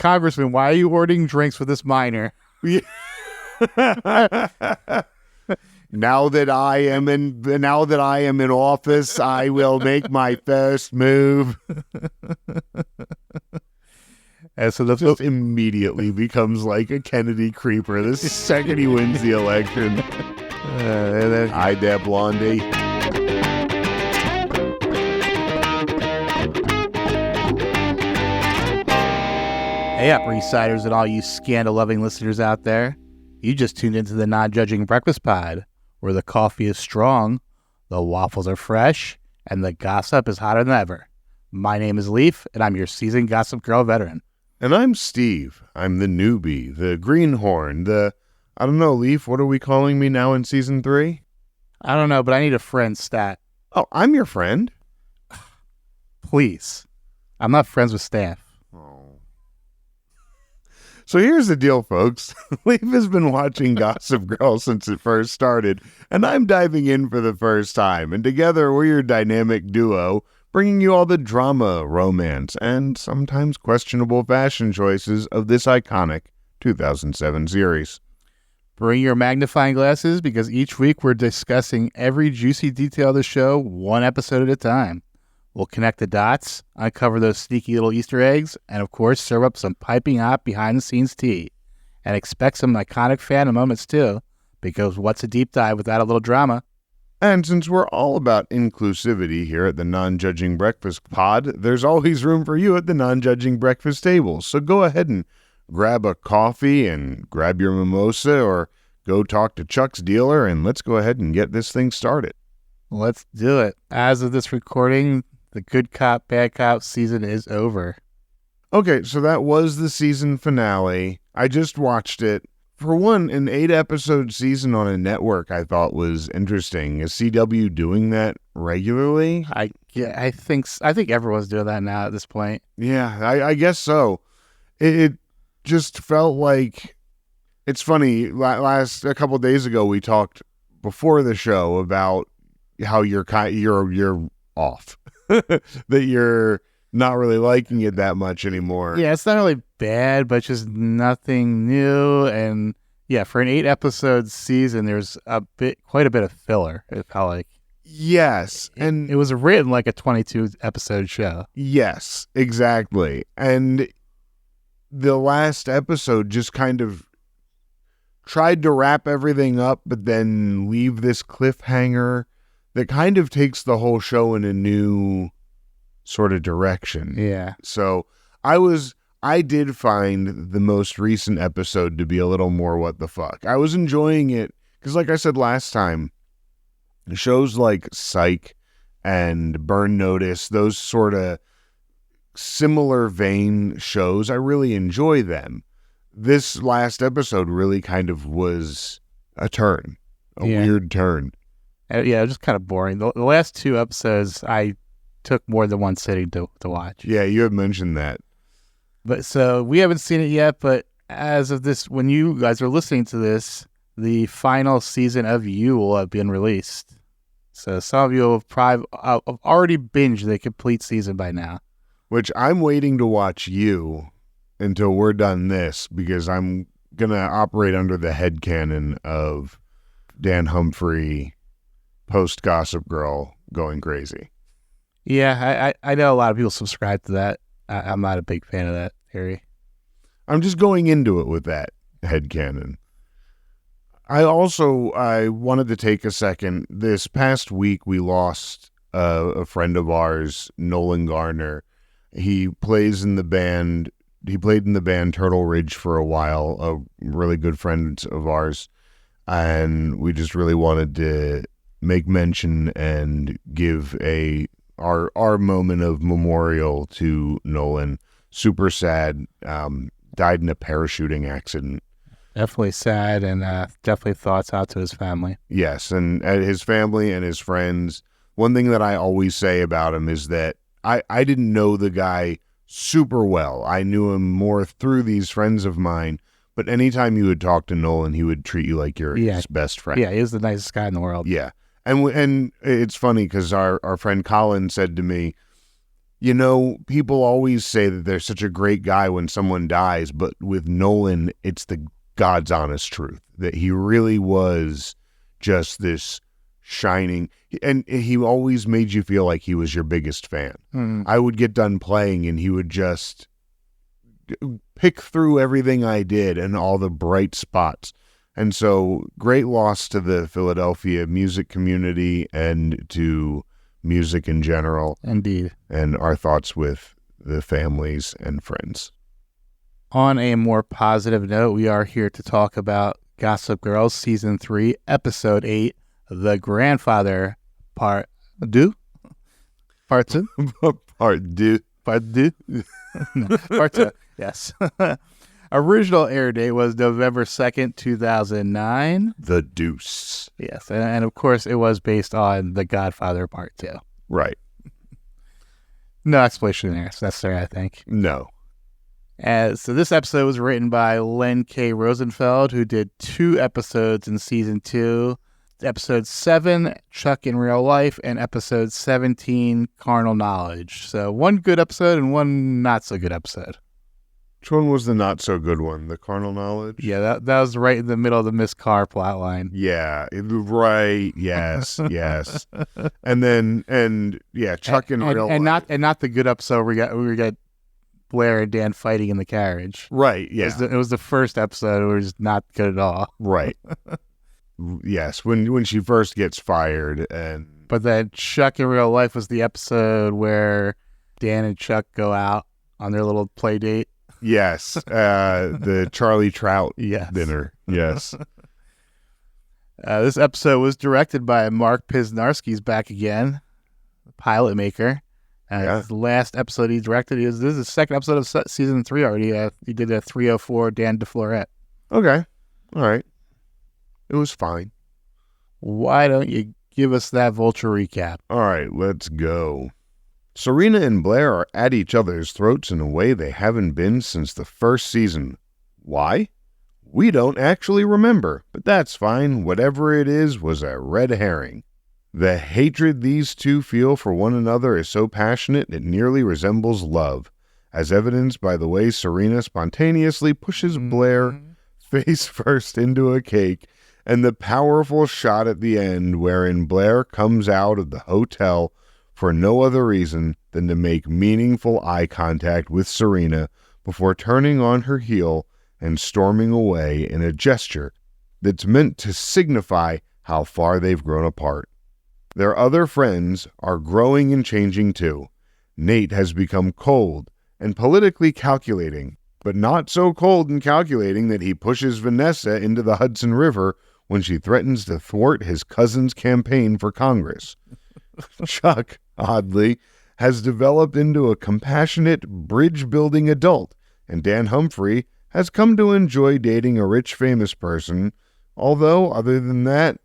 Congressman, why are you ordering drinks for this minor? Now that I am in office, I will make my first move. And so that's Just immediately becomes like a Kennedy creeper the second he wins the election. Hi there, Blondie. Hey up, Residers, and all you scandal-loving listeners out there. You just tuned into the Non-Judging Breakfast Pod, where the coffee is strong, the waffles are fresh, and the gossip is hotter than ever. My name is Leif, and I'm your seasoned Gossip Girl veteran. And I'm Steve. I'm the newbie, the greenhorn, I don't know, Leif, what are we calling me now in season 3? I don't know, but I need a friend stat. Oh, I'm your friend. Please. I'm not friends with staff. So here's the deal, folks. Leif has been watching Gossip Girl since it first started, and I'm diving in for the first time. And together, we're your dynamic duo, bringing you all the drama, romance, and sometimes questionable fashion choices of this iconic 2007 series. Bring your magnifying glasses, because each week we're discussing every juicy detail of the show, one episode at a time. We'll connect the dots, uncover those sneaky little Easter eggs, and of course serve up some piping hot behind-the-scenes tea. And expect some iconic fan moments too, because what's a deep dive without a little drama? And since we're all about inclusivity here at the Non-Judging Breakfast Pod, there's always room for you at the Non-Judging Breakfast table. So go ahead and grab a coffee and grab your mimosa, or go talk to Chuck's dealer, and let's go ahead and get this thing started. Let's do it. As of this recording, the Good Cop, Bad Cop season is over. Okay, so that was the season finale. I just watched it. For one, an 8-episode season on a network I thought was interesting. Is CW doing that regularly? I think everyone's doing that now at this point. Yeah, I guess so. It just felt like... It's funny, a couple of days ago we talked before the show about how you're off. That you're not really liking it that much anymore. Yeah, it's not really bad, but just nothing new. And yeah, for an 8-episode season, there's quite a bit of filler, it felt like. Yes. And it was written like a 22-episode show. Yes, exactly. And the last episode just kind of tried to wrap everything up, but then leave this cliffhanger that kind of takes the whole show in a new sort of direction. Yeah. So I did find the most recent episode to be a little more what the fuck. I was enjoying it because, like I said last time, shows like Psych and Burn Notice, those sort of similar vein shows, I really enjoy them. This last episode really kind of was a weird turn. Yeah, it was just kind of boring. The last 2 episodes, I took more than one sitting to watch. Yeah, you had mentioned that. But so we haven't seen it yet, but as of this, when you guys are listening to this, the final season of You will have been released. So some of you have already binged the complete season by now. Which I'm waiting to watch You until we're done this, because I'm going to operate under the headcanon of Dan Humphrey post Gossip Girl going crazy. Yeah, I know a lot of people subscribe to that. I'm not a big fan of that theory. I'm just going into it with that headcanon. I wanted to take a second. This past week, we lost a friend of ours, Nolan Garner. He plays in the band. He played in the band Turtle Ridge for a while, a really good friend of ours. And we just really wanted to make mention and give our moment of memorial to Nolan. Super sad. Died in a parachuting accident. Definitely sad, and definitely thoughts out to his family. Yes, and his family and his friends. One thing that I always say about him is that I didn't know the guy super well. I knew him more through these friends of mine. But anytime you would talk to Nolan, he would treat you like you're his best friend. Yeah, he was the nicest guy in the world. Yeah. And it's funny because our friend Colin said to me, You know, people always say that they're such a great guy when someone dies, but with Nolan, it's the God's honest truth that he really was just this shining, and he always made you feel like he was your biggest fan. I would get done playing and he would just pick through everything I did and all the bright spots. And so great loss to the Philadelphia music community and to music in general. Indeed. And our thoughts with the families and friends. On a more positive note, we are here to talk about Gossip Girl Season 3, Episode 8, The Grandfather, Part 2? Part 2? Part 2. Part 2? No, Part 2, yes. Original air date was November 2nd, 2009. The Deuce. Yes, and of course it was based on The Godfather Part 2. Right. No explanation there. It's necessary, I think. No. So this episode was written by Len K. Rosenfeld, who did 2 episodes in Season 2. Episode 7, Chuck in Real Life, and Episode 17, Carnal Knowledge. So one good episode and one not-so-good episode. Which one was the not-so-good one? The Carnal Knowledge? Yeah, that was right in the middle of the Miss Carr plotline. Yeah, right. Yes, yes. And Chuck in Real Life. Not the good episode where we got Blair and Dan fighting in the carriage. Right, yeah. It was the first episode. It was not good at all. Right. Yes, when she first gets fired. But then Chuck in Real Life was the episode where Dan and Chuck go out on their little play date. Yes, the Charlie Trout dinner. Yes. This episode was directed by Mark Pisnarski's back again, pilot maker. The last episode he directed, this is the second episode of Season 3 already. He did a 304 Dan DeFlorette. Okay. All right. It was fine. Why don't you give us that Vulture recap? All right, let's go. Serena and Blair are at each other's throats in a way they haven't been since the first season. Why? We don't actually remember, but that's fine. Whatever it is was a red herring. The hatred these two feel for one another is so passionate it nearly resembles love, as evidenced by the way Serena spontaneously pushes Blair face first into a cake, and the powerful shot at the end wherein Blair comes out of the hotel for no other reason than to make meaningful eye contact with Serena before turning on her heel and storming away in a gesture that's meant to signify how far they've grown apart. Their other friends are growing and changing too. Nate has become cold and politically calculating, but not so cold and calculating that he pushes Vanessa into the Hudson River when she threatens to thwart his cousin's campaign for Congress. Chuck, oddly, has developed into a compassionate, bridge-building adult, and Dan Humphrey has come to enjoy dating a rich, famous person, although, other than that,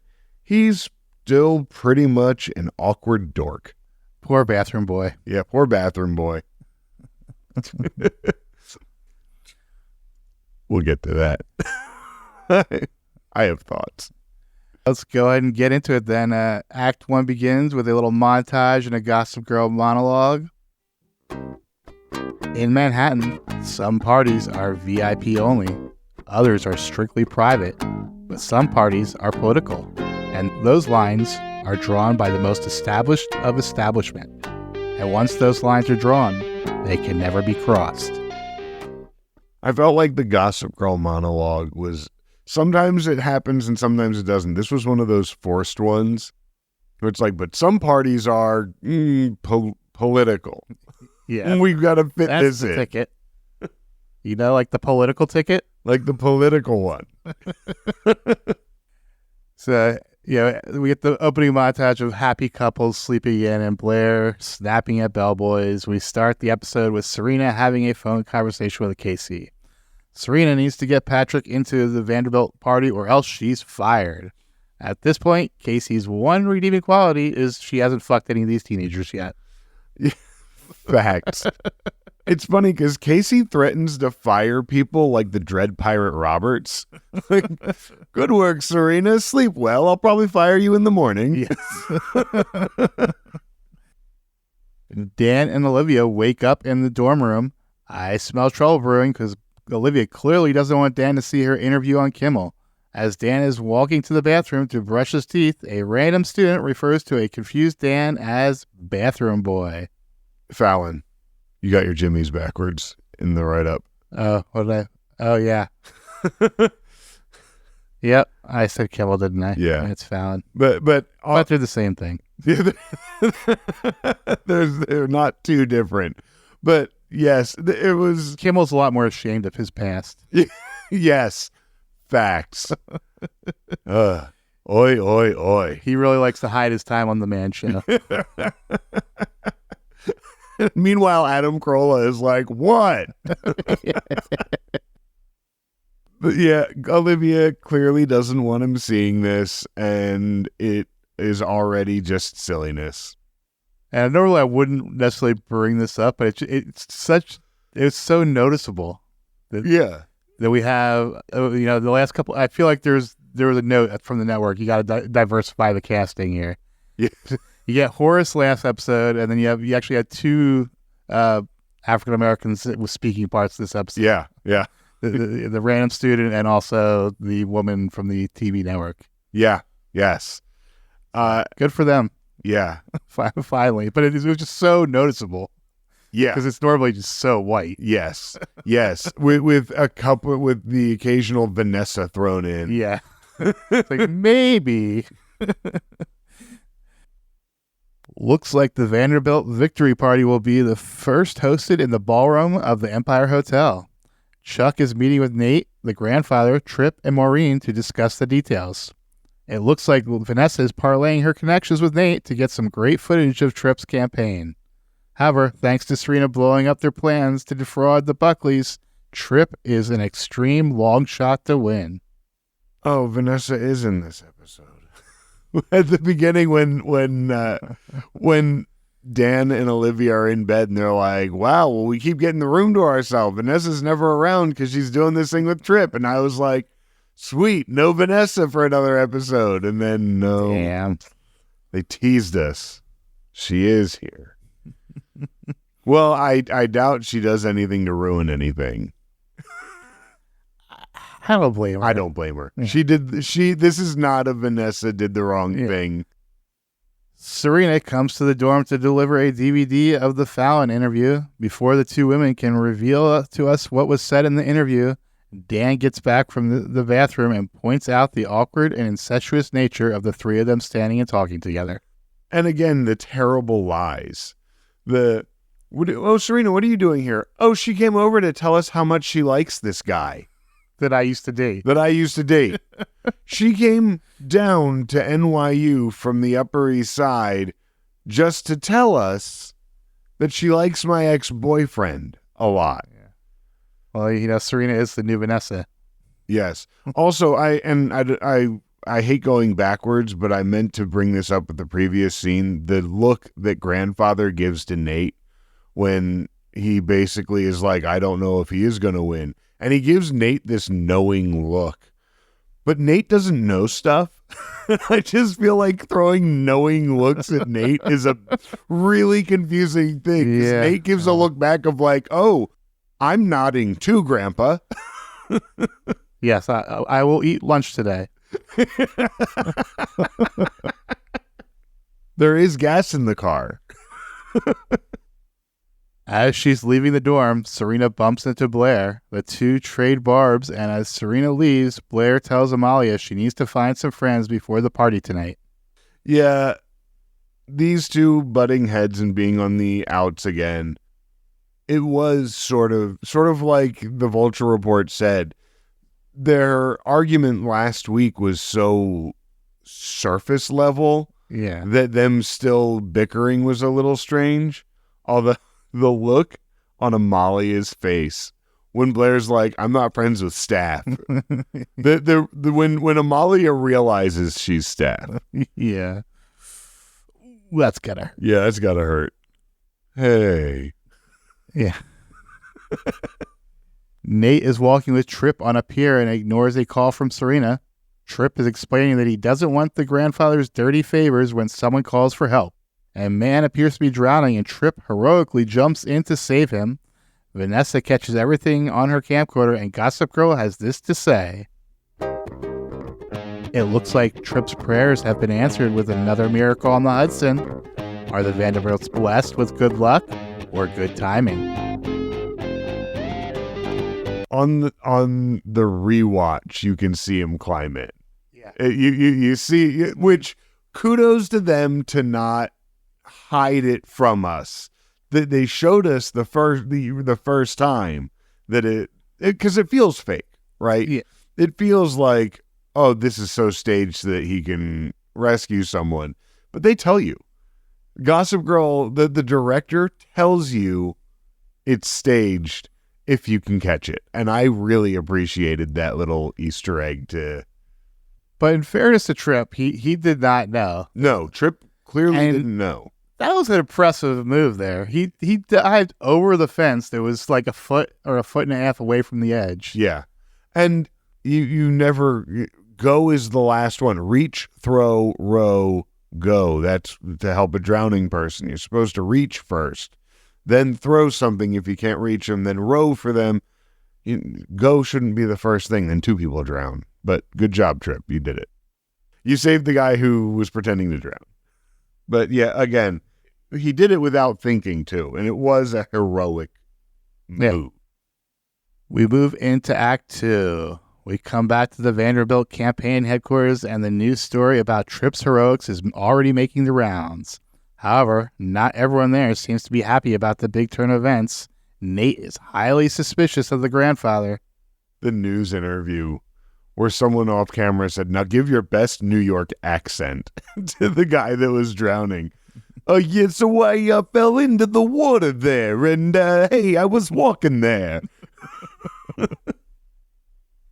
he's still pretty much an awkward dork. Poor bathroom boy. Yeah, poor bathroom boy. We'll get to that. I have thoughts. Let's go ahead and get into it then. Act 1 begins with a little montage and a Gossip Girl monologue. In Manhattan, some parties are VIP only. Others are strictly private. But some parties are political. And those lines are drawn by the most established of establishment. And once those lines are drawn, they can never be crossed. I felt like the Gossip Girl monologue was... Sometimes it happens and sometimes it doesn't. This was one of those forced ones where it's like, but some parties are political. Yeah. We've got to fit That's this in. Ticket. You know, like the political ticket? Like the political one. So, we get the opening montage of happy couples sleeping in and Blair snapping at bellboys. We start the episode with Serena having a phone conversation with Casey. Serena needs to get Patrick into the Vanderbilt party or else she's fired. At this point, Casey's one redeeming quality is she hasn't fucked any of these teenagers yet. Facts. It's funny because Casey threatens to fire people like the Dread Pirate Roberts. Like, good work, Serena. Sleep well. I'll probably fire you in the morning. Yes. Dan and Olivia wake up in the dorm room. I smell trouble brewing because Olivia clearly doesn't want Dan to see her interview on Kimmel. As Dan is walking to the bathroom to brush his teeth, a random student refers to a confused Dan as bathroom boy. Fallon, you got your jimmies backwards in the write-up. Oh, what did I? Oh, yeah. Yep, I said Kimmel, didn't I? Yeah. It's Fallon. But they're the same thing. They're not too different. But yes, it was... Kimmel's a lot more ashamed of his past. Yes. Facts. Oi, oi, oi. He really likes to hide his time on the Man Show. Meanwhile, Adam Carolla is like, what? But yeah, Olivia clearly doesn't want him seeing this, and it is already just silliness. And normally I wouldn't necessarily bring this up, but it's so noticeable. That we have, the last couple. I feel like there was a note from the network. You got to diversify the casting here. Yeah. You get Horace last episode, and then you actually had two African Americans with speaking parts this episode. Yeah, yeah. The random student and also the woman from the TV network. Yeah, yes. Good for them. Yeah. Finally. But it was just so noticeable. Yeah. Because it's normally just so white. Yes. Yes. with the occasional Vanessa thrown in. Yeah. It's like, maybe. Looks like the Vanderbilt Victory Party will be the first hosted in the ballroom of the Empire Hotel. Chuck is meeting with Nate, the grandfather, Tripp, and Maureen to discuss the details. It looks like Vanessa is parlaying her connections with Nate to get some great footage of Tripp's campaign. However, thanks to Serena blowing up their plans to defraud the Buckleys, Tripp is an extreme long shot to win. Oh, Vanessa is in this episode. At the beginning when Dan and Olivia are in bed and they're like, wow, well, we keep getting the room to ourselves. Vanessa's never around because she's doing this thing with Tripp. And I was like, sweet, no Vanessa for another episode. And then, no. Damn. They teased us. She is here. Well, I doubt she does anything to ruin anything. I don't blame her. I don't blame her. Yeah. This is not a Vanessa did the wrong thing. Serena comes to the dorm to deliver a DVD of the Fallon interview. Before the two women can reveal to us what was said in the interview, Dan gets back from the bathroom and points out the awkward and incestuous nature of the three of them standing and talking together. And again, the terrible lies. Serena, what are you doing here? Oh, she came over to tell us how much she likes this guy. That I used to date. She came down to NYU from the Upper East Side just to tell us that she likes my ex-boyfriend a lot. Yeah. Well, Serena is the new Vanessa. Yes. Also, I hate going backwards, but I meant to bring this up with the previous scene. The look that grandfather gives to Nate when he basically is like, I don't know if he is going to win. And he gives Nate this knowing look. But Nate doesn't know stuff. I just feel like throwing knowing looks at Nate is a really confusing thing. Yeah. Nate gives a look back of like, oh, I'm nodding too, Grandpa. Yes, I will eat lunch today. There is gas in the car. As she's leaving the dorm, Serena bumps into Blair. The two trade barbs, and as Serena leaves, Blair tells Amalia she needs to find some friends before the party tonight. Yeah, these two butting heads and being on the outs again. It was sort of like the Vulture Report said. Their argument last week was so surface level that them still bickering was a little strange. Although the look on Amalia's face when Blair's like, I'm not friends with staff. When Amalia realizes she's staff. Yeah. That's gotta hurt. Yeah, that's gotta hurt. Hey. Yeah. Nate is walking with Tripp on a pier and ignores a call from Serena. Tripp is explaining that he doesn't want the grandfather's dirty favors when someone calls for help. A man appears to be drowning and Tripp heroically jumps in to save him. Vanessa catches everything on her camcorder and Gossip Girl has this to say. It looks like Tripp's prayers have been answered with another miracle on the Hudson. Are the Vanderbilts blessed with good luck or good timing? On the rewatch, you can see him climb it. Yeah. You see, which kudos to them to not hide it from us. That they showed us the first time that because it feels fake, right? Yeah. It feels like, oh, this is so staged so that he can rescue someone. But they tell you. Gossip Girl, the director tells you it's staged if you can catch it. And I really appreciated that little Easter egg to... But in fairness to Tripp, he did not know. No, Tripp clearly didn't know. That was an impressive move there. He dived over the fence that was like a foot or a foot and a half away from the edge. Yeah. And you never... Go is the last one. Reach, throw, row, go. That's to help a drowning person. You're supposed to reach first, then throw something if you can't reach them, then row for them. Go shouldn't be the first thing, then two people drown. But good job, Tripp. You did it. You saved the guy who was pretending to drown. But yeah, again, he did it without thinking too, and it was a heroic move. Yeah. We move into Act 2. We come back to the Vanderbilt campaign headquarters, and the news story about Tripp's heroics is already making the rounds. However, not everyone there seems to be happy about the big turn of events. Nate is highly suspicious of the grandfather. The news interview where someone off camera said, now give your best New York accent to the guy that was drowning. Oh, yeah, so I fell into the water there, and hey, I was walking there.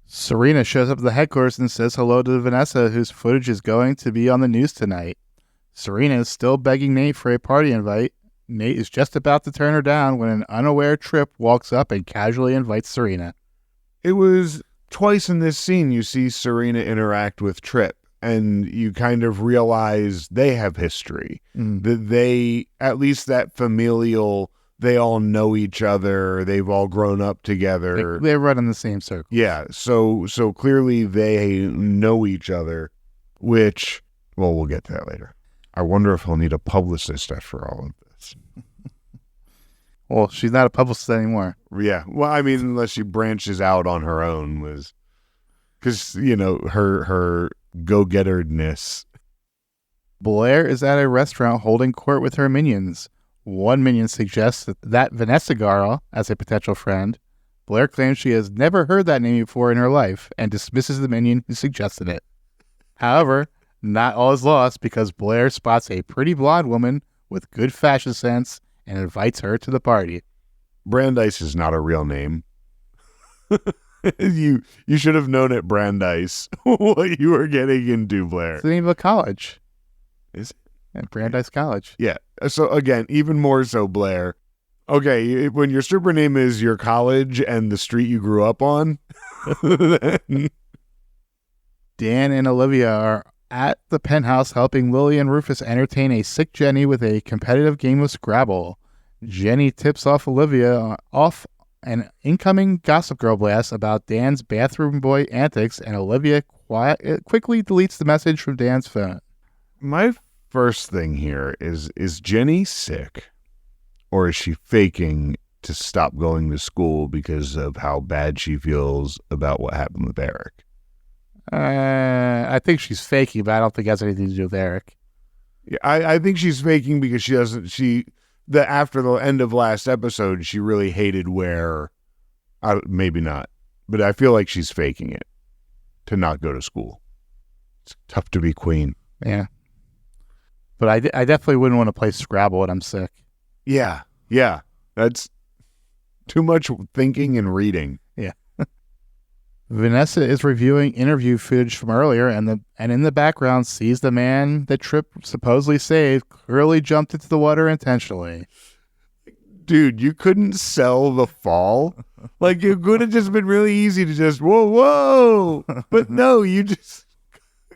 Serena shows up at the headquarters and says hello to Vanessa, whose footage is going to be on the news tonight. Serena is still begging Nate for a party invite. Nate is just about to turn her down when an unaware Tripp walks up and casually invites Serena. It was twice in this scene you see Serena interact with Tripp, and you kind of realize they have history. That they, at least that familial... They all know each other. They've all grown up together. They run in the same circle. Yeah, so clearly they know each other, which, well, we'll get to that later. I wonder if he'll need a publicist after all of this. Well, she's not a publicist anymore. Yeah, well, I mean, unless she branches out on her own, because, her go-getterness. Blair is at a restaurant holding court with her minions. One minion suggests that Vanessa Garl as a potential friend. Blair claims she has never heard that name before in her life and dismisses the minion who suggested it. However, not all is lost because Blair spots a pretty blonde woman with good fashion sense and invites her to the party. Brandeis is not a real name. You should have known at Brandeis what you were getting into, Blair. It's the name of a college. Is it? At Brandeis College. Yeah. So again, even more so, Blair. Okay, when your stripper name is your college and the street you grew up on. Dan and Olivia are at the penthouse helping Lily and Rufus entertain a sick Jenny with a competitive game of Scrabble. Jenny tips off Olivia off an incoming Gossip Girl blast about Dan's bathroom boy antics, and Olivia quickly deletes the message from Dan's phone. My first thing here is Jenny sick, or is she faking to stop going to school because of how bad she feels about what happened with Eric? I think she's faking, but I don't think it has anything to do with Eric. Yeah, I think she's faking because after the end of last episode, she really hated where, maybe not, but I feel like she's faking it to not go to school. It's tough to be queen. Yeah. But I definitely wouldn't want to play Scrabble when I'm sick. Yeah. That's too much thinking and reading. Yeah. Vanessa is reviewing interview footage from earlier, and in the background sees the man that Tripp supposedly saved clearly jumped into the water intentionally. Dude, you couldn't sell the fall. Like, it could have just been really easy to just, whoa. But no, you just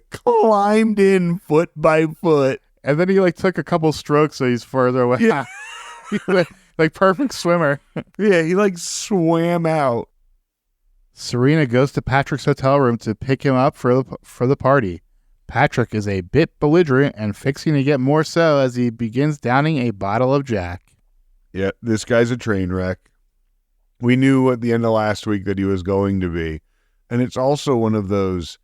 climbed in foot by foot. And then he like took a couple strokes so he's further away. Yeah. like perfect swimmer. Yeah, he like swam out. Serena goes to Patrick's hotel room to pick him up for the party. Patrick is a bit belligerent and fixing to get more so as he begins downing a bottle of Jack. Yeah, this guy's a train wreck. We knew at the end of last week that he was going to be. And it's also one of those,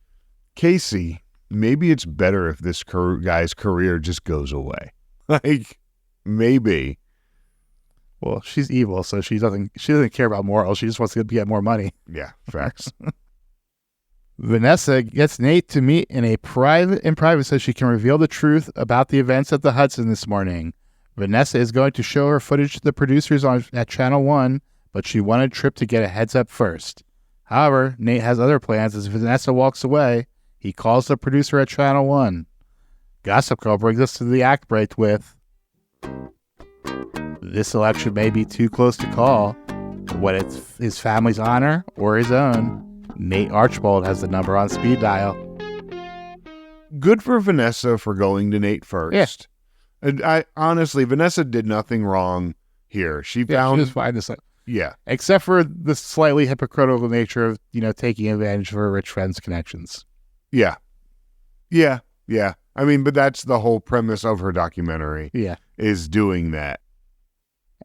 Casey, maybe it's better if this guy's career just goes away. Like, maybe. Well, she's evil, so she doesn't care about morals. She just wants to get more money. Yeah, facts. Vanessa gets Nate to meet in private so she can reveal the truth about the events at the Hudson this morning. Vanessa is going to show her footage to the producers at Channel 1, but she wanted Tripp to get a heads up first. However, Nate has other plans. As Vanessa walks away, he calls the producer at Channel 1. Gossip Girl brings us to the act break with, "This election may be too close to call. Whether it's his family's honor or his own, Nate Archibald has the number on speed dial." Good for Vanessa for going to Nate first. Yeah. And honestly, Vanessa did nothing wrong here. She found... She was fine this. Yeah. Except for the slightly hypocritical nature of, taking advantage of her rich friend's connections. Yeah. Yeah. Yeah. I mean, but that's the whole premise of her documentary. Yeah. Is doing that.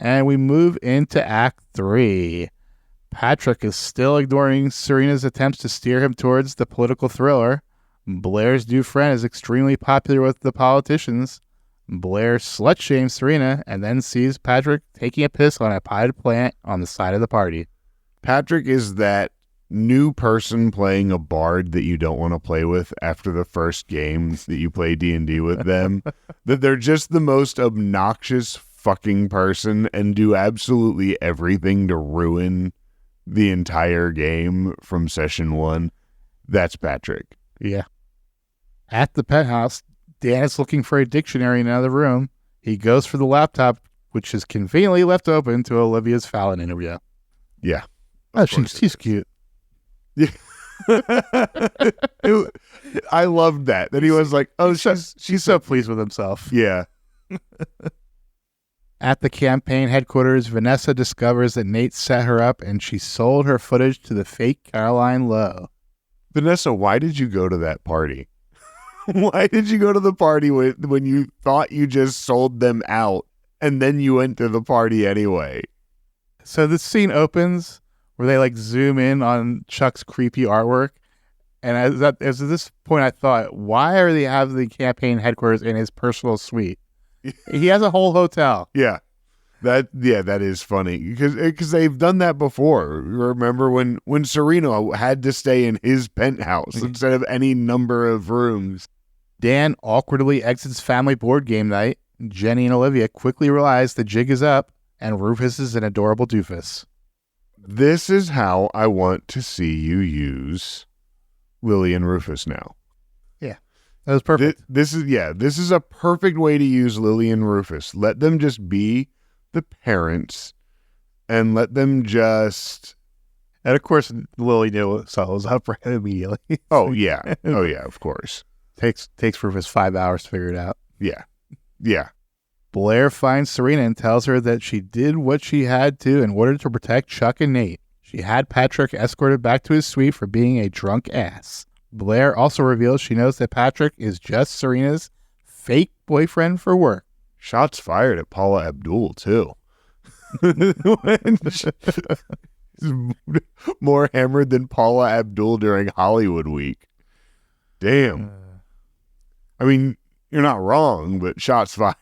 And we move into Act 3. Patrick is still ignoring Serena's attempts to steer him towards the political thriller. Blair's new friend is extremely popular with the politicians. Blair slut-shames Serena and then sees Patrick taking a piss on a potted plant on the side of the party. Patrick is that new person playing a bard that you don't want to play with after the first game that you play D&D with them. That they're just the most obnoxious fucking person and do absolutely everything to ruin the entire game from session 1. That's Patrick. Yeah. At the penthouse, Dan is looking for a dictionary in another room. He goes for the laptop, which is conveniently left open to Olivia's Fallon interview. Yeah. Oh, she's cute. Yeah. I loved that he was like, oh, she's so pleased with himself. Yeah. At the campaign headquarters, Vanessa discovers that Nate set her up and she sold her footage to the fake Caroline Lowe. Vanessa, why did you go to that party? Why did you go to the party when you thought you just sold them out and then you went to the party anyway? So this scene opens where they like zoom in on Chuck's creepy artwork. And as this point, I thought, why are they have the campaign headquarters in his personal suite? He has a whole hotel. Yeah. That is funny because they've done that before. Remember when Serena had to stay in his penthouse instead of any number of rooms. Dan awkwardly exits family board game night. Jenny and Olivia quickly realize the jig is up and Rufus is an adorable doofus. This is how I want to see you use Lily and Rufus now. Yeah, that was perfect. This is a perfect way to use Lily and Rufus. Let them just be the parents and let them just... And of course, Lily knew so it was up right immediately. Oh, yeah. Oh, yeah, of course. Takes Rufus 5 hours to figure it out. Yeah. Yeah. Blair finds Serena and tells her that she did what she had to in order to protect Chuck and Nate. She had Patrick escorted back to his suite for being a drunk ass. Blair also reveals she knows that Patrick is just Serena's fake boyfriend for work. Shots fired at Paula Abdul, too. She's more hammered than Paula Abdul during Hollywood Week. Damn. I mean, you're not wrong, but shots fired.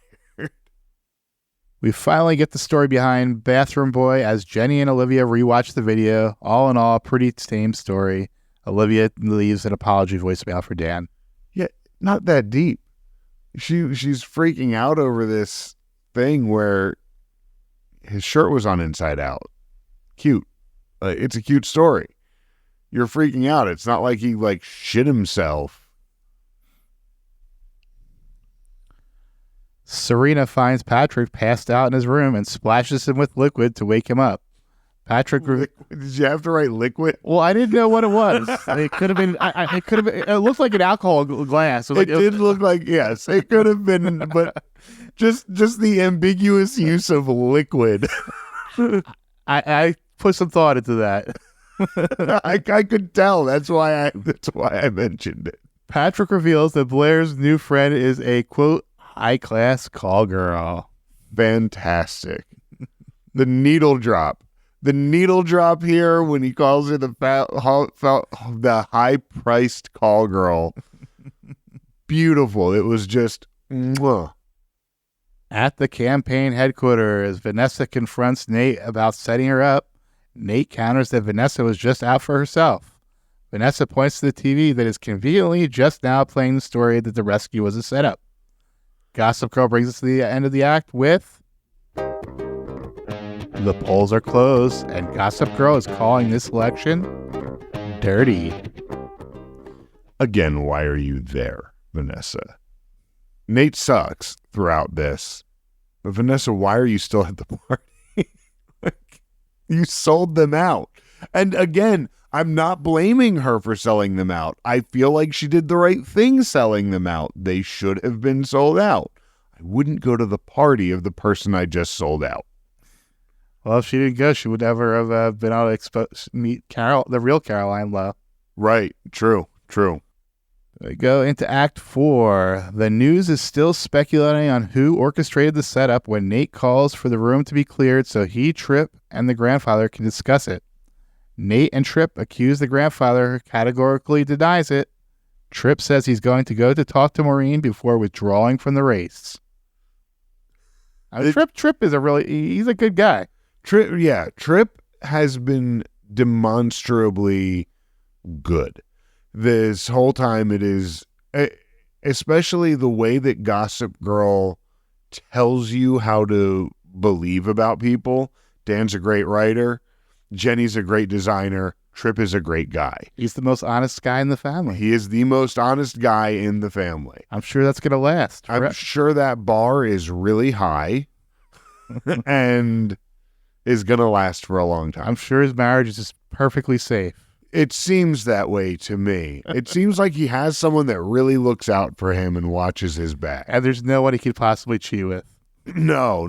We finally get the story behind Bathroom Boy as Jenny and Olivia rewatch the video. All in all, pretty tame story. Olivia leaves an apology voicemail for Dan. Yeah, not that deep. She's freaking out over this thing where his shirt was on inside out. Cute. It's a cute story. You're freaking out. It's not like he shit himself. Serena finds Patrick passed out in his room and splashes him with liquid to wake him up. Patrick. Did you have to write liquid? Well, I didn't know what it was. It could have been. It could have been. It looked like an alcohol glass. It did look like, yes, it could have been, but just the ambiguous use of liquid. I put some thought into that. I could tell. That's why I mentioned it. Patrick reveals that Blair's new friend is a, quote, high-class call girl. Fantastic. The needle drop. The needle drop here when he calls her the high-priced call girl. Beautiful. It was just... Mwah. At the campaign headquarters, Vanessa confronts Nate about setting her up. Nate counters that Vanessa was just out for herself. Vanessa points to the TV that is conveniently just now playing the story that the rescue was a setup. Gossip Girl brings us to the end of the act with... The polls are closed, and Gossip Girl is calling this election dirty. Again, why are you there, Vanessa? Nate sucks throughout this. But Vanessa, why are you still at the party? You sold them out. And again, I'm not blaming her for selling them out. I feel like she did the right thing selling them out. They should have been sold out. I wouldn't go to the party of the person I just sold out. Well, if she didn't go, she would never have been able to meet the real Caroline Lowe. Right. True. We go into Act 4. The news is still speculating on who orchestrated the setup when Nate calls for the room to be cleared so he, Tripp, and the grandfather can discuss it. Nate and Tripp accuse the grandfather, who categorically denies it. Tripp says he's going to go to talk to Maureen before withdrawing from the race. Tripp is he's a good guy. Tripp has been demonstrably good. This whole time it is, especially the way that Gossip Girl tells you how to believe about people. Dan's a great writer. Jenny's a great designer. Tripp is a great guy. He's the most honest guy in the family. He is the most honest guy in the family. I'm sure that's going to last. I'm sure that bar is really high and is going to last for a long time. I'm sure his marriage is just perfectly safe. It seems that way to me. It seems like he has someone that really looks out for him and watches his back. And there's no one he could possibly cheat with. No.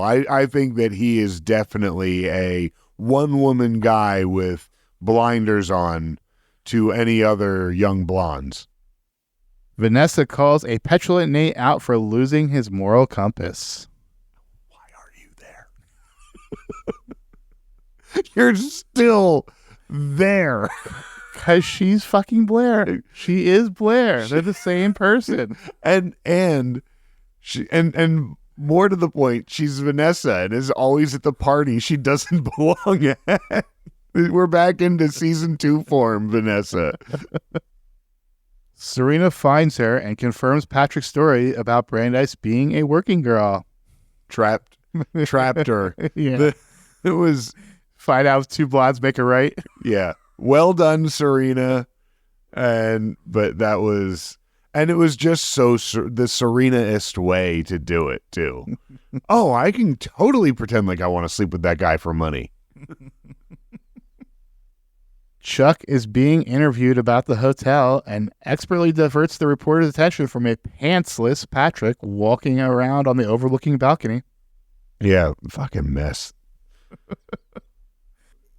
I think that he is definitely a one-woman guy with blinders on to any other young blondes. Vanessa calls a petulant Nate out for losing his moral compass. Why are you there? You're still there. Because she's fucking Blair. She is Blair. They're the same person. And she and more to the point, she's Vanessa and is always at the party she doesn't belong at. We're back into season 2 form, Vanessa. Serena finds her and confirms Patrick's story about Brandeis being a working girl. Trapped her. Yeah. It was... Find out if 2 blondes make a right. Yeah. Well done, Serena. But that was... And it was just so the Serena-ist way to do it, too. Oh, I can totally pretend like I want to sleep with that guy for money. Chuck is being interviewed about the hotel and expertly diverts the reporter's attention from a pantsless Patrick walking around on the overlooking balcony. Yeah, fucking mess.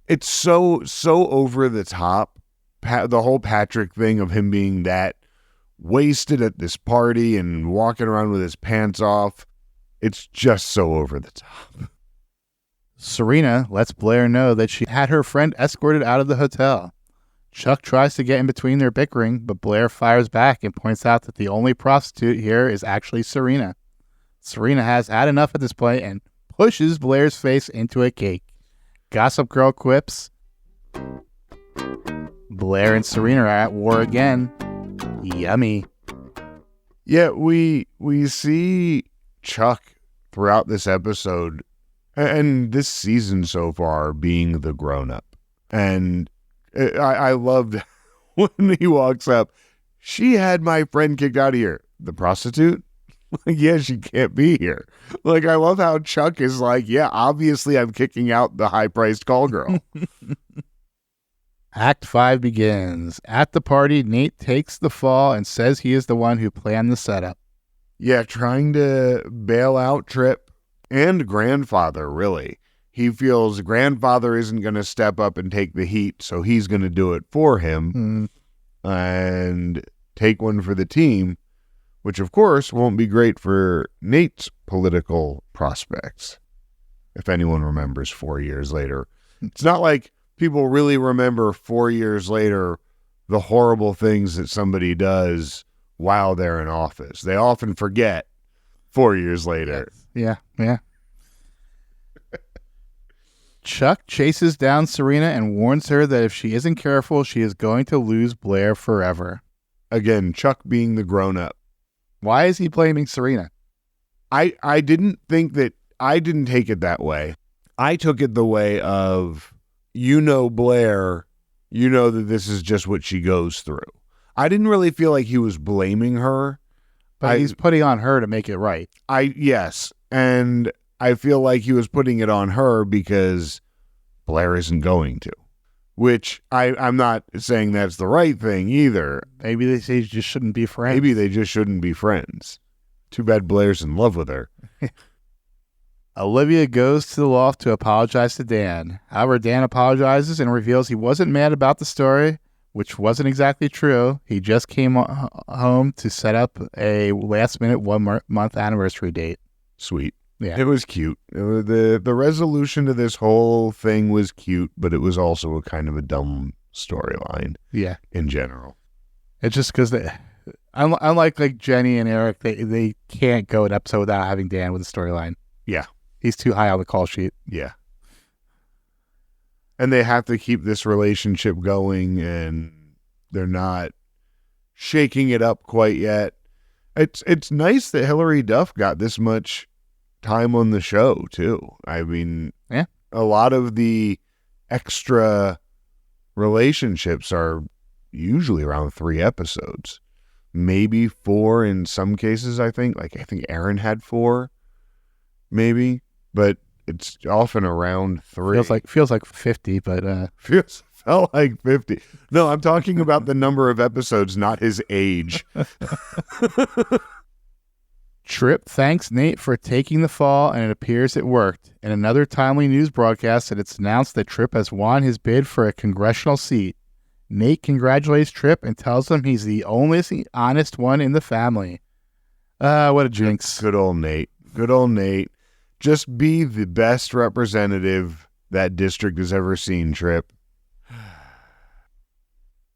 It's so over the top. The whole Patrick thing of him being that wasted at this party and walking around with his pants off. It's just so over the top. Serena lets Blair know that she had her friend escorted out of the hotel. Chuck tries to get in between their bickering, but Blair fires back and points out that the only prostitute here is actually Serena. Serena has had enough at this point and pushes Blair's face into a cake. Gossip Girl quips, Blair and Serena are at war again. Yummy. Yeah, we see Chuck throughout this episode and this season so far being the grown-up. And I loved when he walks up, she had my friend kicked out of here. The prostitute? Yeah, she can't be here. Like, I love how Chuck is like, yeah, obviously I'm kicking out the high-priced call girl. Act 5 begins. At the party, Nate takes the fall and says he is the one who planned the setup. Yeah, trying to bail out Trip and Grandfather, really. He feels Grandfather isn't going to step up and take the heat, so he's going to do it for him and take one for the team, which, of course, won't be great for Nate's political prospects, if anyone remembers 4 years later. It's not like people really remember 4 years later the horrible things that somebody does while they're in office. They often forget 4 years later. Yeah. Chuck chases down Serena and warns her that if she isn't careful, she is going to lose Blair forever. Again, Chuck being the grown-up. Why is he blaming Serena? I didn't take it that way. I took it the way of, Blair, that this is just what she goes through. I didn't really feel like he was blaming her. But he's putting on her to make it right. Yes. And I feel like he was putting it on her because Blair isn't going to. Which I'm not saying that's the right thing either. Maybe they just shouldn't be friends. Maybe they just shouldn't be friends. Too bad Blair's in love with her. Olivia goes to the loft to apologize to Dan. However, Dan apologizes and reveals he wasn't mad about the story, which wasn't exactly true. He just came home to set up a last-minute 1 month anniversary date. Sweet. Yeah. It was cute. The resolution to this whole thing was cute, but it was also a kind of a dumb storyline. Yeah. In general. It's just because unlike like Jenny and Eric, they can't go an episode without having Dan with a storyline. Yeah. He's too high on the call sheet. Yeah. And they have to keep this relationship going, and they're not shaking it up quite yet. It's nice that Hilary Duff got this much time on the show, too. I mean, yeah, a lot of the extra relationships are usually around 3 episodes. Maybe 4 in some cases, I think. Like, I think Aaron had 4, maybe. But it's often around 3. Feels like 50, but felt like 50. No, I'm talking about the number of episodes, not his age. Tripp thanks Nate for taking the fall, and it appears it worked. In another timely news broadcast, it's announced that Tripp has won his bid for a congressional seat. Nate congratulates Tripp and tells him he's the only honest one in the family. What a jinx. Good old Nate. Good old Nate. Just be the best representative that district has ever seen, Tripp.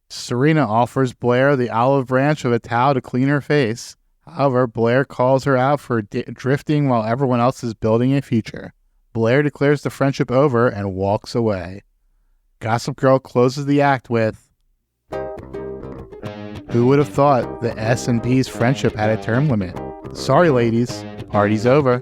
Serena offers Blair the olive branch of a towel to clean her face. However, Blair calls her out for drifting while everyone else is building a future. Blair declares the friendship over and walks away. Gossip Girl closes the act with, "Who would have thought the S&P's friendship had a term limit? Sorry, ladies, party's over."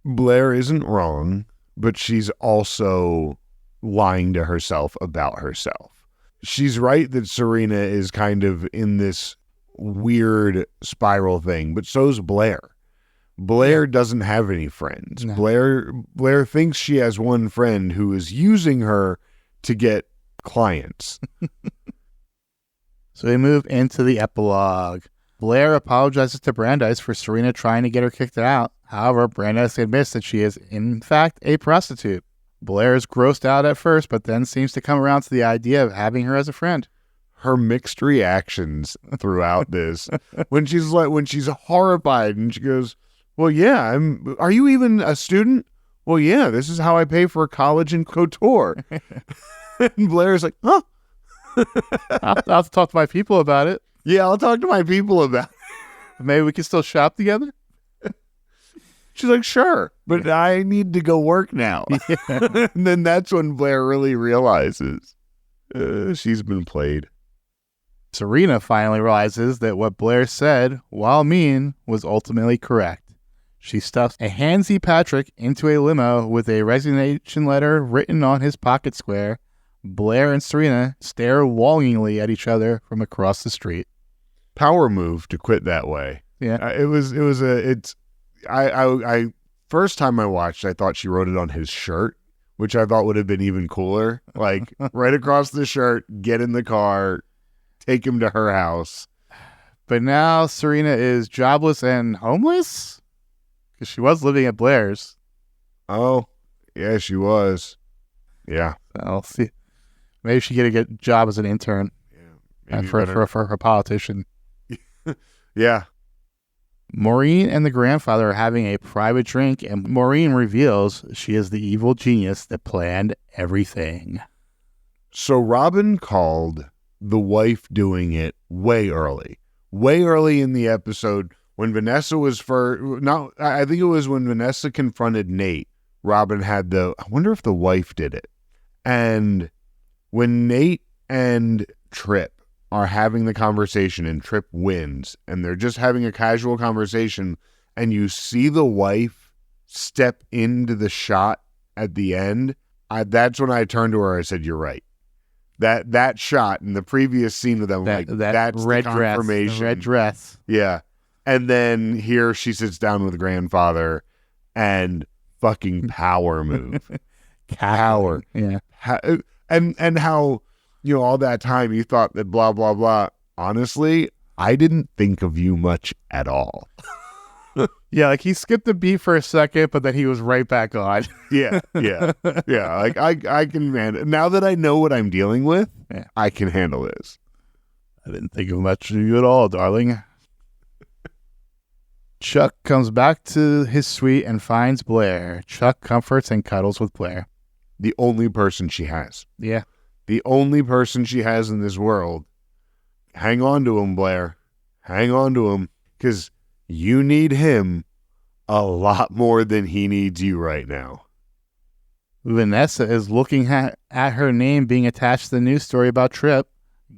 Blair isn't wrong, but she's also lying to herself about herself. She's right that Serena is kind of in this weird spiral thing, but so's Blair. Blair doesn't have any friends. No. Blair thinks she has one friend who is using her to get clients. So we move into the epilogue. Blair apologizes to Brandeis for Serena trying to get her kicked out. However, Brandeis admits that she is, in fact, a prostitute. Blair is grossed out at first, but then seems to come around to the idea of having her as a friend. Her mixed reactions throughout this, when she's horrified and she goes, "Well, yeah, are you even a student? Well, yeah, this is how I pay for college in Couture." And Blair's like, "Huh?" I'll have to talk to my people about it. Yeah, I'll talk to my people about it. Maybe we can still shop together? She's like, "Sure, but I need to go work now." Yeah. And then that's when Blair really realizes she's been played. Serena finally realizes that what Blair said, while mean, was ultimately correct. She stuffs a handsy Patrick into a limo with a resignation letter written on his pocket square. Blair and Serena stare longingly at each other from across the street. Power move to quit that way. Yeah. I first time I watched, I thought she wrote it on his shirt, which I thought would have been even cooler. Like right across the shirt, get in the car, take him to her house. But now Serena is jobless and homeless because she was living at Blair's. Oh, yeah, she was. Yeah. I'll see. Maybe she get a good job as an intern. Yeah. For her politician. Yeah. Maureen and the grandfather are having a private drink, and Maureen reveals she is the evil genius that planned everything. So Robin called the wife doing it way early in the episode when Vanessa was I think it was when Vanessa confronted Nate. Robin had I wonder if the wife did it. And when Nate and Tripp are having the conversation and Tripp wins and they're just having a casual conversation and you see the wife step into the shot at the end, that's when I turned to her and I said, you're right. That shot in the previous scene with them, that's red the confirmation. Dress, the red dress. Yeah. And then here she sits down with the grandfather and fucking power move. Power. Yeah. And how, all that time you thought that blah, blah, blah. Honestly, I didn't think of you much at all. Yeah, like he skipped the beat for a second, but then he was right back on. Yeah. Like I can manage. Now that I know what I'm dealing with, I can handle this. I didn't think of much of you at all, darling. Chuck comes back to his suite and finds Blair. Chuck comforts and cuddles with Blair. The only person she has. Yeah. The only person she has in this world. Hang on to him, Blair. Hang on to him. Because you need him a lot more than he needs you right now. Vanessa is looking at her name being attached to the news story about Tripp.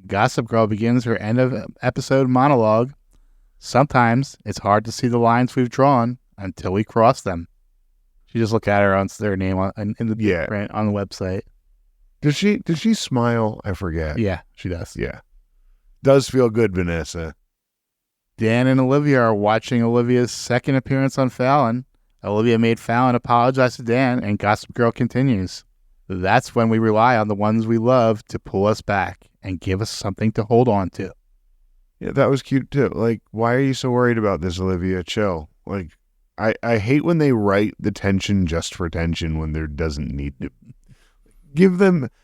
Gossip Girl begins her end of episode monologue. Sometimes it's hard to see the lines we've drawn until we cross them. She just look at their name in the print on the website. Did she smile? I forget. Yeah, she does. Yeah. Does feel good, Vanessa. Dan and Olivia are watching Olivia's second appearance on Fallon. Olivia made Fallon apologize to Dan, and Gossip Girl continues. That's when we rely on the ones we love to pull us back and give us something to hold on to. Yeah, that was cute too. Like, why are you so worried about this, Olivia? Chill. Like, I hate when they write the tension just for tension when there doesn't need to.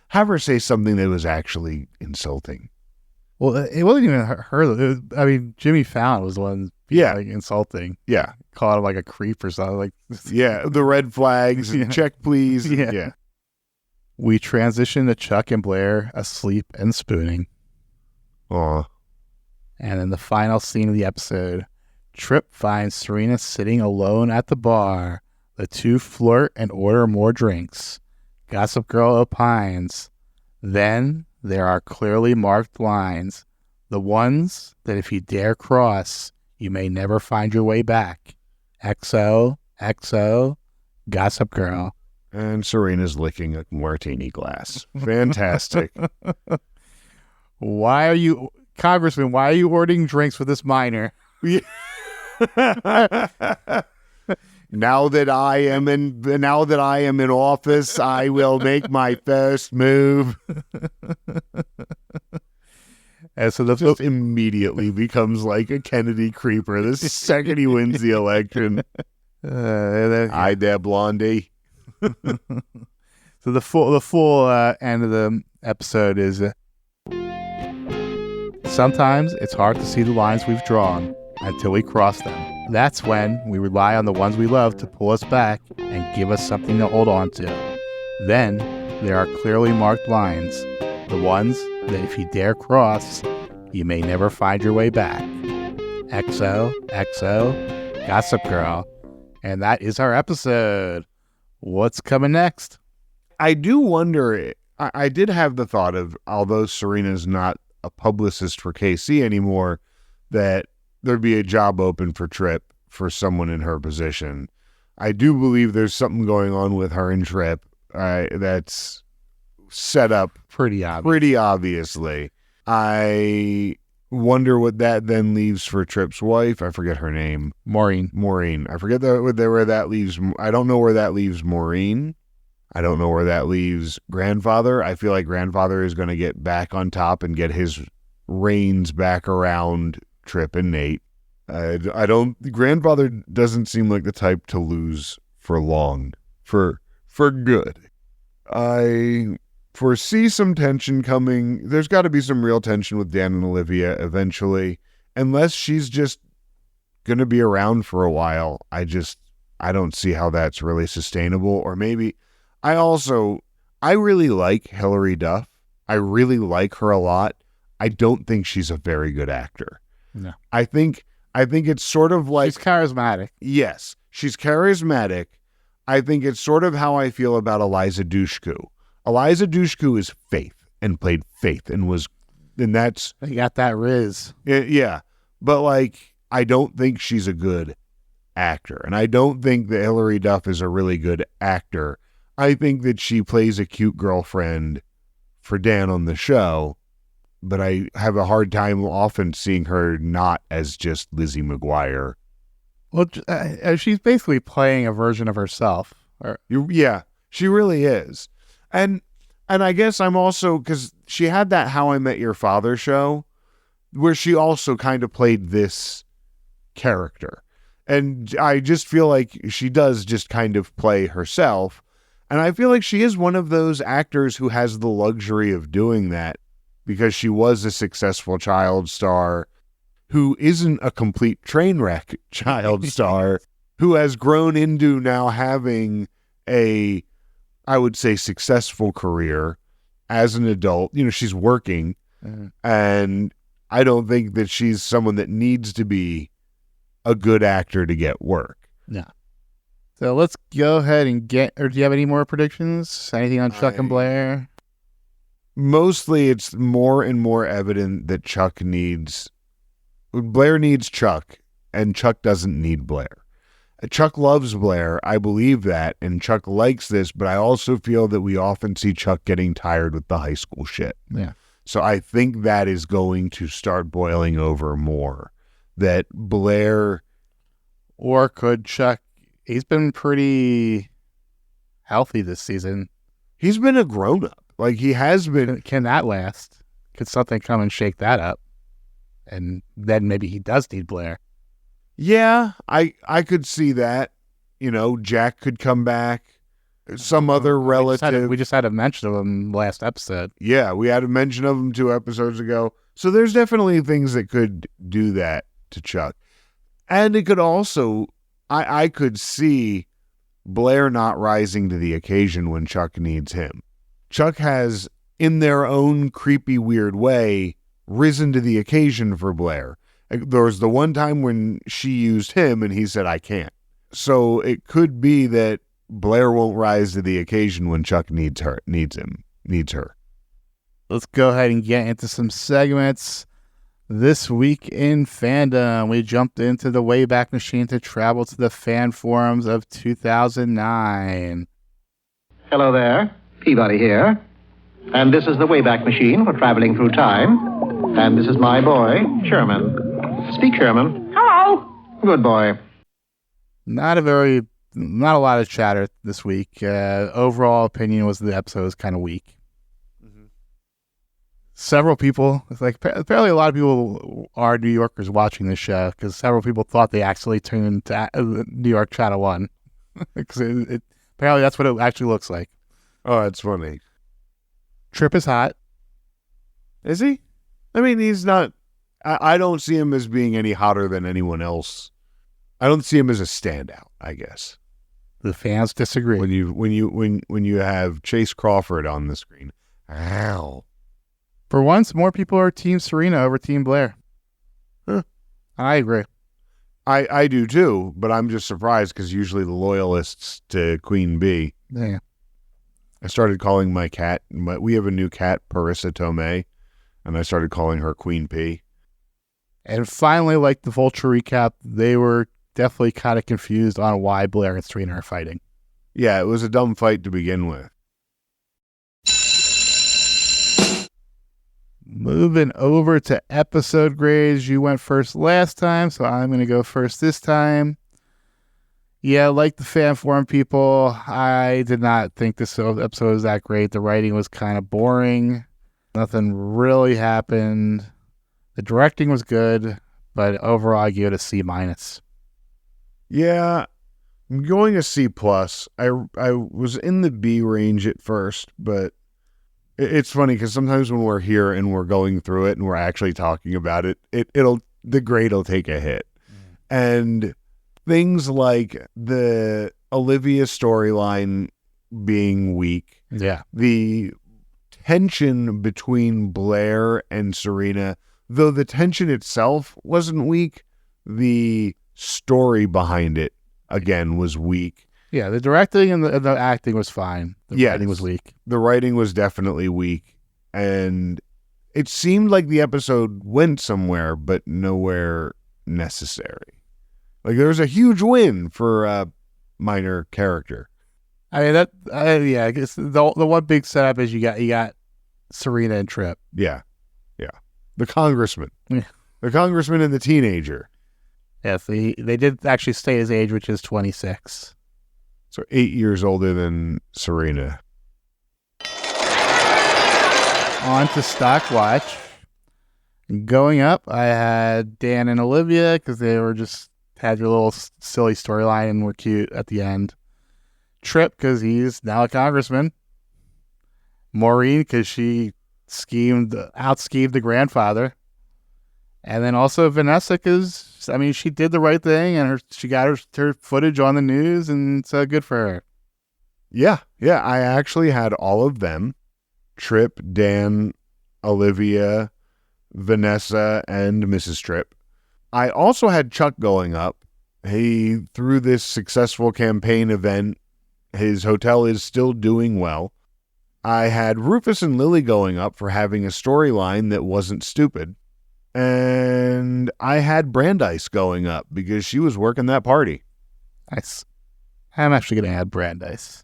Have her say something that was actually insulting. Well, it wasn't even her. Jimmy Fallon was the one insulting. Yeah. Called him like a creep or something. Yeah, the red flags. Yeah. Check, please. Yeah. We transition to Chuck and Blair asleep and spooning. Aw. And in the final scene of the episode, Tripp finds Serena sitting alone at the bar. The two flirt and order more drinks. Gossip Girl opines. Then there are clearly marked lines. The ones that if you dare cross, you may never find your way back. XO, XO, Gossip Girl. And Serena's licking a martini glass. Fantastic. Congressman, why are you ordering drinks for this minor? Now that I am in office, I will make my first move. And so the just immediately becomes like a Kennedy creeper the second he wins the election. Hi there, Blondie. So the full end of the episode is sometimes it's hard to see the lines we've drawn until we cross them. That's when we rely on the ones we love to pull us back and give us something to hold on to. Then there are clearly marked lines, the ones that if you dare cross, you may never find your way back. XO, XO, Gossip Girl. And that is our episode. What's coming next? I do wonder, I did have the thought of, although Serena's not a publicist for KC anymore, that there'd be a job open for Tripp for someone in her position. I do believe there's something going on with her and Tripp that's set up pretty obviously. I Wonder what that then leaves for Tripp's wife. I forget her name. Maureen. I forget where that leaves. I don't know where that leaves Maureen. I don't know where that leaves Grandfather. I feel like Grandfather is going to get back on top and get his reins back around Tripp and Nate. Grandfather doesn't seem like the type to lose for long, for good. I foresee some tension coming. There's got to be some real tension with Dan and Olivia eventually, unless she's just going to be around for a while. I don't see how that's really sustainable. Or maybe I really like Hilary Duff. I really like her a lot. I don't think she's a very good actor. No. I think it's sort of like... She's charismatic. Yes, she's charismatic. I think it's sort of how I feel about Eliza Dushku. Eliza Dushku is Faith and played Faith and that's... They got that Riz. Yeah, but like, I don't think she's a good actor. And I don't think that Hilary Duff is a really good actor. I think that she plays a cute girlfriend for Dan on the show, but I have a hard time often seeing her not as just Lizzie McGuire. Well, she's basically playing a version of herself. Yeah, she really is. And I guess I'm also, because she had that How I Met Your Father show where she also kind of played this character. And I just feel like she does just kind of play herself. And I feel like she is one of those actors who has the luxury of doing that because she was a successful child star who isn't a complete train wreck child star, who has grown into now having a, I would say, successful career as an adult. You know, she's working, and I don't think that she's someone that needs to be a good actor to get work. No. So let's go ahead and do you have any more predictions? Anything on Chuck and Blair? Mostly it's more and more evident that Blair needs Chuck, and Chuck doesn't need Blair. Chuck loves Blair, I believe that, and Chuck likes this, but I also feel that we often see Chuck getting tired with the high school shit. Yeah. So I think that is going to start boiling over more. That Blair... Or could Chuck... He's been pretty healthy this season. He's been a grown-up. Like, he has been... Can that last? Could something come and shake that up? And then maybe he does need Blair. Yeah, I could see that. You know, Jack could come back. Some other relative. We just had a mention of him last episode. Yeah, we had a mention of him 2 episodes ago. So there's definitely things that could do that to Chuck. And it could also... I could see Blair not rising to the occasion when Chuck needs him. Chuck has, in their own creepy, weird way, risen to the occasion for Blair. There was the one time when she used him and he said, I can't. So it could be that Blair won't rise to the occasion when Chuck needs her. Let's go ahead and get into some segments. This week in fandom, we jumped into the Wayback Machine to travel to the fan forums of 2009. Hello there, Peabody here. And this is the Wayback Machine for traveling through time. And this is my boy, Sherman. Speak, Sherman. Hello. Good boy. Not a lot of chatter this week. Overall opinion was the episode was kind of weak. Several people, apparently a lot of people are New Yorkers watching this show because several people thought they actually tuned to New York Channel 1. Because apparently that's what it actually looks like. Oh, that's funny. Tripp is hot. Is he? I mean, he's not... I don't see him as being any hotter than anyone else. I don't see him as a standout, I guess. The fans disagree. When you have Chase Crawford on the screen. Ow. For once, more people are Team Serena over Team Blair. Huh. I agree. I do too, but I'm just surprised because usually the loyalists to Queen Bee. Yeah. I started calling my cat, we have a new cat, Parissa Tomei, and I started calling her Queen P. And finally, like the Vulture recap, they were definitely kind of confused on why Blair and Serena are fighting. Yeah, it was a dumb fight to begin with. Moving over to episode grades. You went first last time, so I'm going to go first this time. Yeah, like the fan forum people, I did not think this episode was that great. The writing was kind of boring. Nothing really happened. The directing was good, but overall I give it a C-. Yeah, I'm going a C+. I was in the B range at first, but it's funny because sometimes when we're here and we're going through it and we're actually talking about it, the grade will take a hit. And things like the Olivia storyline being weak. Yeah. The tension between Blair and Serena, though the tension itself wasn't weak, the story behind it, again, was weak. Yeah, the directing and the acting was fine. The writing was weak. The writing was definitely weak. And it seemed like the episode went somewhere, but nowhere necessary. Like, there was a huge win for a minor character. I mean, I guess the one big setup is you got Serena and Tripp. Yeah. The congressman. Yeah. The congressman and the teenager. Yes, they did actually state his age, which is 26. So 8 years older than Serena. On to Stock Watch. Going up, I had Dan and Olivia because they were just had your little silly storyline and were cute at the end. Tripp because he's now a congressman. Maureen because she out-schemed the grandfather. And then also Vanessa because, I mean, she did the right thing and she got her footage on the news, and so good for her. Yeah, I actually had all of them. Tripp, Dan, Olivia, Vanessa, and Mrs. Tripp. I also had Chuck going up. Through this successful campaign event, his hotel is still doing well. I had Rufus and Lily going up for having a storyline that wasn't stupid. And I had Brandeis going up because she was working that party. Nice. I'm actually going to add Brandeis.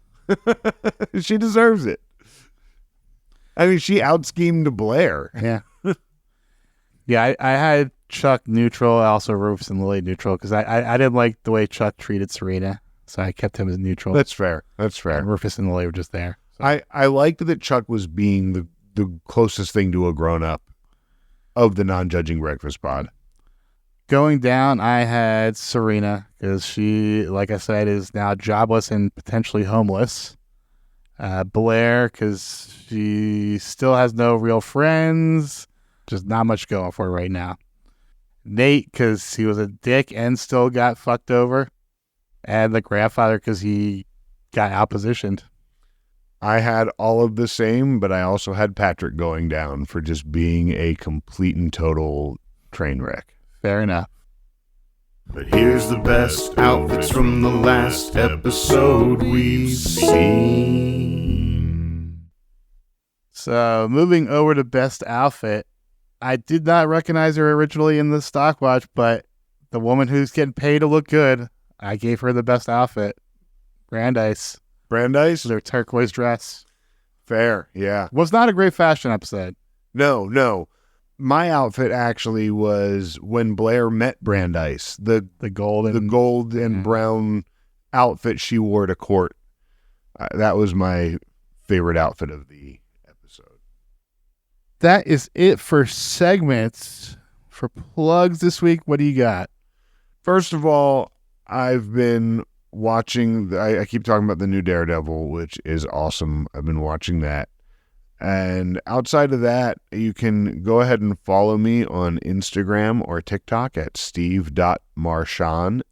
She deserves it. I mean, she out-schemed Blair. Yeah. Yeah, I had Chuck neutral, also Rufus and Lily neutral, because I didn't like the way Chuck treated Serena, so I kept him as neutral. That's fair. And Rufus and Lily were just there. So. I liked that Chuck was being the closest thing to a grown-up of the non-judging breakfast pod. Going down, I had Serena, because she, like I said, is now jobless and potentially homeless. Blair, because she still has no real friends. Just not much going for her right now. Nate, because he was a dick and still got fucked over. And the grandfather, because he got outpositioned. I had all of the same, but I also had Patrick going down for just being a complete and total train wreck. Fair enough. But here's the best outfits from the last episode we've seen. So, moving over to best outfit, I did not recognize her originally in the stock watch, but the woman who's getting paid to look good, I gave her the best outfit. Brandeis. Their turquoise dress. Fair, yeah. Was not a great fashion episode. No. My outfit actually was when Blair met Brandeis. The gold and brown outfit she wore to court. That was my favorite outfit of the episode. That is it for segments. For plugs this week, what do you got? First of all, I've been watching, I keep talking about the new Daredevil, which is awesome. I've been watching that. And outside of that, you can go ahead and follow me on Instagram or TikTok at steve.marchon, Marchion.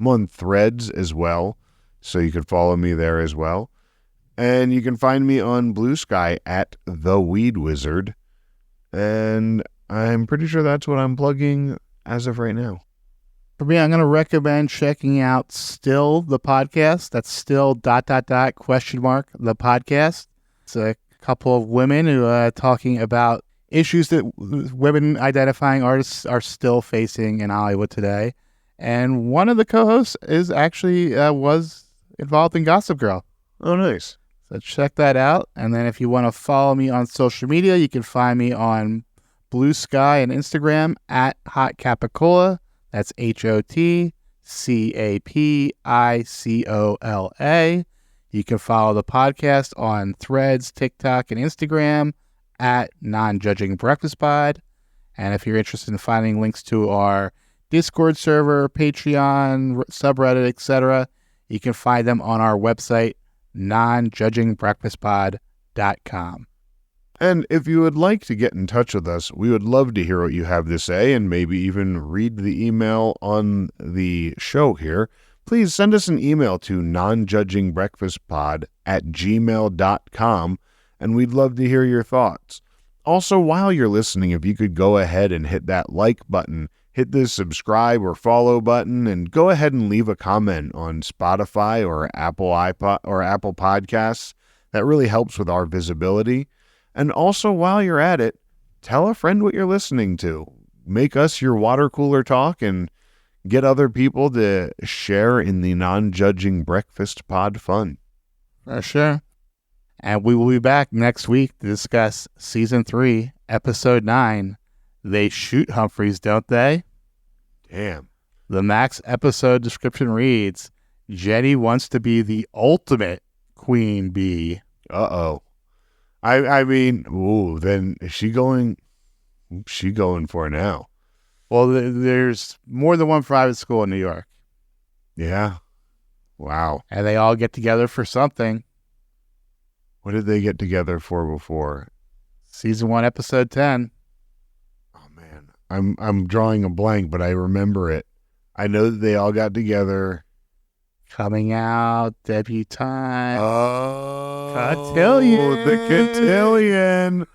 I'm on Threads as well, so you can follow me there as well. And you can find me on Blue Sky at The Weed Wizard. And I'm pretty sure that's what I'm plugging as of right now. For me, I'm going to recommend checking out Still, the podcast. That's still ... the podcast. It's a couple of women who are talking about issues that women identifying artists are still facing in Hollywood today. And one of the co-hosts is actually was involved in Gossip Girl. Oh, nice. So check that out. And then if you want to follow me on social media, you can find me on Blue Sky and Instagram at Hot Capicola. That's HOTCAPICOLA. You can follow the podcast on Threads, TikTok, and Instagram at Non-Judging Breakfast Pod. And if you're interested in finding links to our Discord server, Patreon, subreddit, etc., you can find them on our website, nonjudgingbreakfastpod.com. And if you would like to get in touch with us, we would love to hear what you have to say and maybe even read the email on the show here. Please send us an email to nonjudgingbreakfastpod@gmail.com, and we'd love to hear your thoughts. Also, while you're listening, if you could go ahead and hit that like button, hit the subscribe or follow button, and go ahead and leave a comment on Spotify or Apple Podcasts. That really helps with our visibility. And also, while you're at it, tell a friend what you're listening to. Make us your water cooler talk and get other people to share in the Non-Judging Breakfast Pod fun. For sure. And we will be back next week to discuss Season 3, Episode 9. They shoot Humphreys, don't they? Damn. The Max episode description reads, Jenny wants to be the ultimate queen bee. Uh-oh. I mean, ooh, then is she going for it now? Well, there's more than one private school in New York. Yeah. Wow. And they all get together for something. What did they get together for before? Season 1, Episode 10. Oh, man. I'm drawing a blank, but I remember it. I know that they all got together. Coming out, debutante. Oh. Cotillion. The cotillion.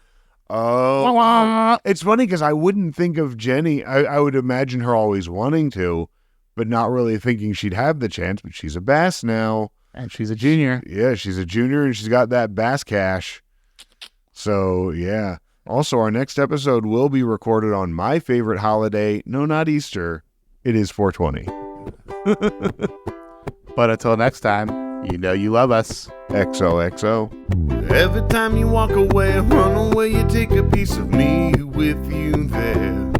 Oh. It's funny because I wouldn't think of Jenny. I would imagine her always wanting to, but not really thinking she'd have the chance. But she's a bass now. And she's a junior. Yeah, she's a junior, and she's got that bass cash. So, yeah. Also, our next episode will be recorded on my favorite holiday. No, not Easter. It is 420. But until next time, you know you love us. XOXO. Every time you walk away, run away, you take a piece of me with you there.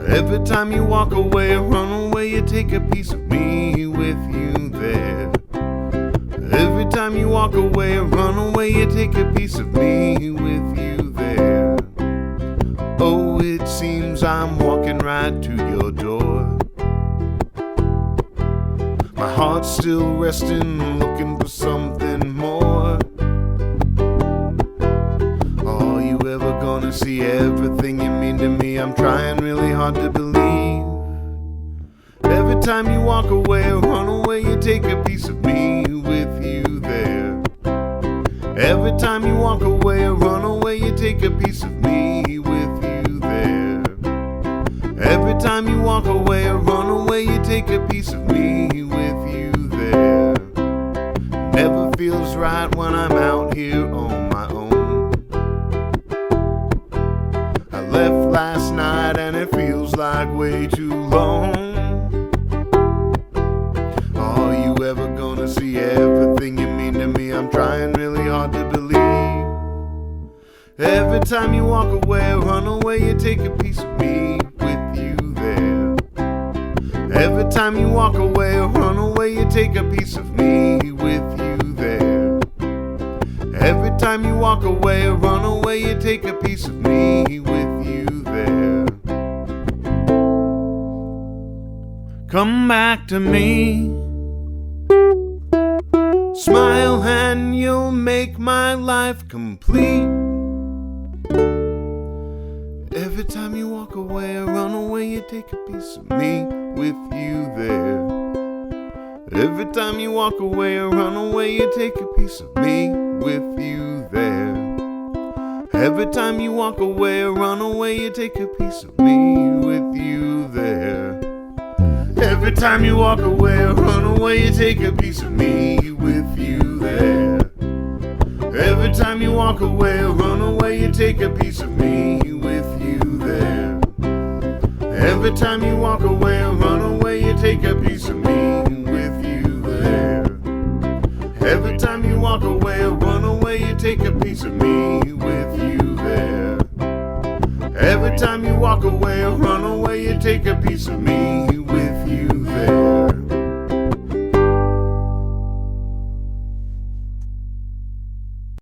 Every time you walk away, run away, you take a piece of me with you there. Every time you walk away, run away, you take a piece of me with you there. Oh, it seems I'm walking right to your door. My heart's still resting, looking for something more. Are you ever gonna see everything you mean to me? I'm trying really hard to believe. Every time you walk away, run away, you take a piece of me with you there. Every time you walk away, run away, you take a piece of me with you there. Every time you walk away, run away, you take a piece of me with you there. Never feels right when I'm out here on my own. I left last night and it feels like way too long. Are you ever gonna see everything you mean to me? I'm trying really hard to believe. Every time you walk away, run away, you take a piece of me with you there. Every time you walk away, run away, you take a piece of me with you there. Every time you walk away, run away, you take a piece of me with you there. Come back to me. Smile and you'll make my life complete. Every time you walk away or run away, you take a piece of me with you there. Every time you walk away or run away, you take a piece of me with you there. Every time you walk away or run away, you take a piece of me with you there. Every time you walk away or run away, you take a piece of me with you there. Every time you walk away or run away, you take a piece of me with you there. Every time you walk away or run away, you take a piece of me with you there. Every time you walk away or take a piece of me with you there. Every time you walk away or run away, you take a piece of me